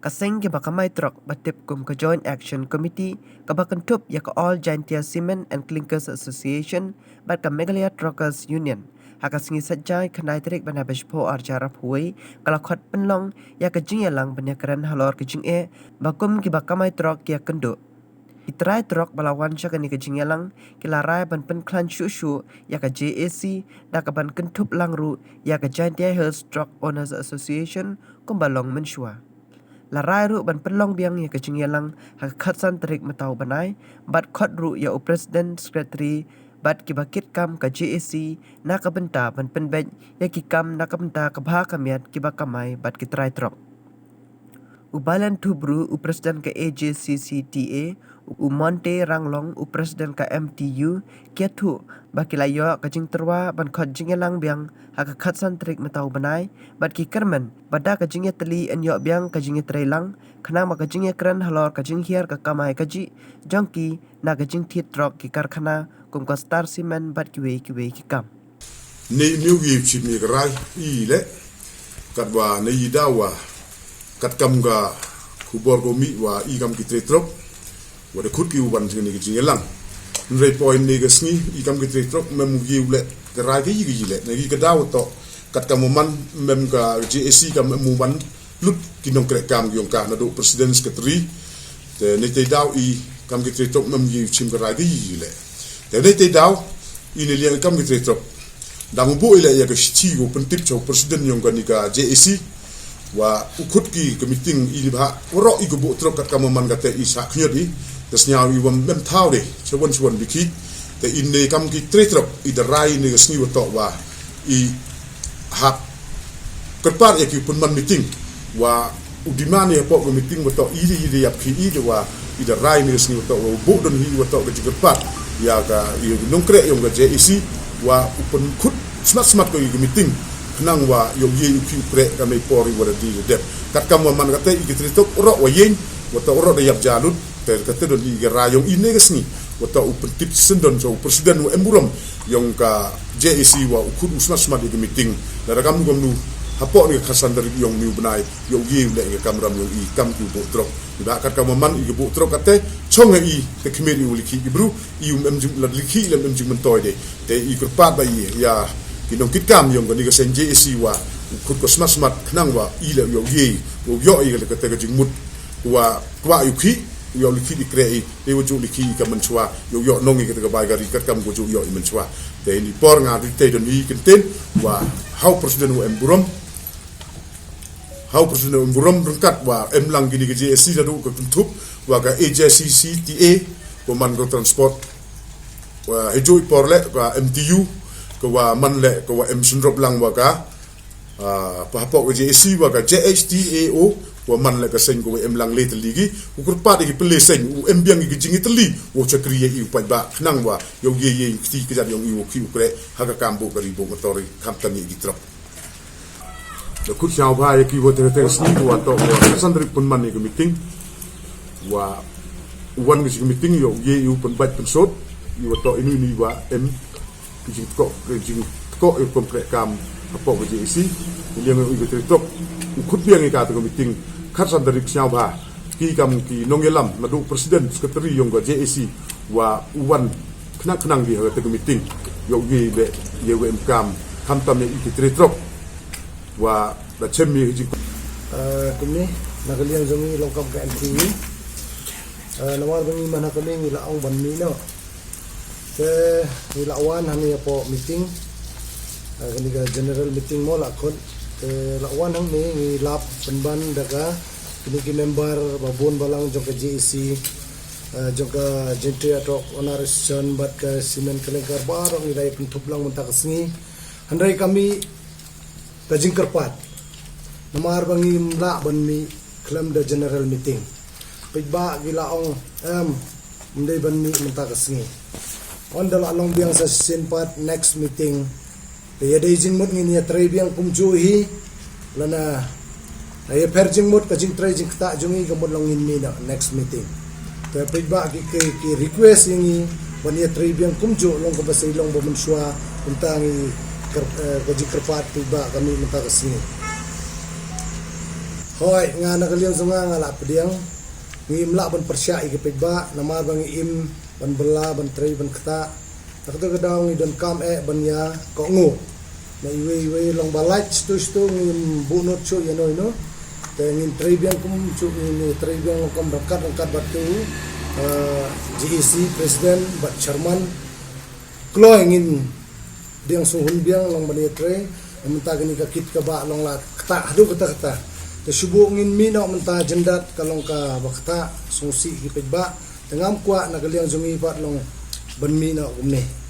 Kaseng ke bakamai trok batip kum ke Joint Action Committee ke bakentup ya ke All Jaintia Cement and Clinkers Association bat ke Meghalaya Truckers Union. Haka singi sajai kenai terik bana beshpo arjarap huai kalau khot penlong ya ke jing yalang banya keren halor ke jing bakum ke bakamai trok ya kendu. Itrai trok balawan syaka ni ke jing yalang kilarai ban pen klan shushu ya ke JAC da ke ban kentup langru ya ke Jaintia Hills Truck Owners Association kumbalong menshua. Larai ru ban penlong biang ya kecing yalang hakatsan terik matau banai bat khot ru ya president secretary bat kibakit kam ka JAC na ka benta ban penbej ya ki kam na ka benta ka bha kamiat kibakamai bat kitrai trok ubalan tubru president ka AJCCTA Monte Ranglong president ka MTU kiatu bakilayo ka jing terwa ban khot jing yalang biang hakatsan terik matau banai bat ki kerman bada ka jing teli en yo biang ka jing trelang khana ma ka jing kran halor ka jing hiar ka kamai ka ji jongki na ka jing thit trok ki karkhana kum ka star cement bat ki we ki kam ne new gi chip ni rai I le katwa ne idawa kat kam ga kubor go mi wa I kam ki trok wa de khut ki uban ni ki jing lang nrei point ni ga sngi I kam ki trok mem gi le ka rai gi le ne gi ka daw to kat kam man mem ka JAC kam mu ban lut ki nong krek kam yong ka na do president secretary te ne te daw I kam ki trok mem gi chim ka rai gi le te ne te daw I ne liang kam ki trok dang bu ile ya ka chi go pentip cho president yong ka ni ka JAC wa ukut ki meeting I ba ro I go bu trok kat kam man ka te I sa khnyot I tesnya I wam mem thau de chwon biki te in ne kam ki trok I the rai ne sngi wa to wa I hak kerpar ya ki pun man meeting wa udimani ya po meeting wa to I yap ki I de wa I the rai ne sngi wa to wa bu don hi wa to ka kerpar ya ka I nongkre yong ka JAC wa upun khut smart ko I meeting nang wa yo ye ki pre ka me pori wa di de kat kam man ka te I ki trok ro wa yin wa to ro de yap jalut te ka te don I rayong ine gesni wa to upun tip sendon so presiden wa emburom yong ka JAC wa ukut smart I meeting la kam gom nu hapo ni khasan dari yong mi benai yo ye le ka kamram yong I kam ku bo trok da kat kam man I bo trok ka te chong I te khmeri uli ki bru I jum la likhi lem jum mentoy de te I kurpat ba ya kinong kitkam yong ka ni ka sen JAC wa ukut ko smart knang wa I le yo ye yo I le ka te ka jing mut wa kwa yu ki yo likhi di krei e wo ju likhi ka menchwa yo nongi ka bai gari kat kam go ju yo I menchwa te ni por nga ri te don I kenten wa how president wa emburom how president emburom rengkat wa emlang gini ke JAC da do ka tuntup wa ka AJCCTA ko man ko transport wa hejoi porle ka MTU ko wa man le ko wa emsundrop lang wa ka pahapo ke JAC wa ka JHTAO wa man le ka sen ko emlang le teligi ukur pa de pele sen u embiang gi jingi teli wo chakriye I pa ba nang wa yo ye ti ke jar yong I wo ki ukre haka kambo ka ribo motori kamtani gi trop the kut chao ba ye ki wo te sni wa to sandri pun man ni meeting wa wan gi meeting yo ye u pun bat pun sot I wa to ini ni wa em gi ko e kompre kam apo ko JAC liang I go tok ukut biang ka to meeting khatsan dari chao ba ki kam ki nongelam na do president secretary yong ga JAC wa uwan knang di ha to meeting yo ye le ye wem kam tam ye I tok wa da chemmi ji kumi nakaliang zongi lokap ka MTV nawar bangi mana kami nila ang banmi no ke nila awan hani po meeting kani ga general meeting mo la kon lawan hang ni lap penban daga kini ki member babon balang jong ka JAC jong ka Jaintia Truck Owners bat ka cement kelengkar barang ni dai pentup lang munta kasngi handai kami kajing kerpat namar bangi la banmi claim the general meeting pigba gilaong mundai banmi munta kasngi on dal along biang sa sinpat next meeting ya dai jing mot ngi ya trai biang kumju hi lana ya per jing mot ka jing trai jing ta jungi ka mot long in mi na next meeting ta pigba ki request ngi wan ya trai biang kumju long ka basai long bomenswa untangi ka jing kerpat pigba kami minta kesini Hoi nga nakaliang sunga nga la pediang ngim la ban persya ikipigba nama bang im ban bela ban trei ban kata nakto kadang ngi don kam ban ya ko ngu na iwe long balaj stu ngim bunot chu yano ino te ngin trei biang kum chu ngin trei biang long kam rakat batu GEC president bat chairman kloy ngin diang suhun biang long bani trei menta gini ka kit ka ba long la kata hadu kata te subu ngin mino menta jendat kalong ka bakta sungsi gipigba tengam kwa nakaliang zungi pat long ban mino kumne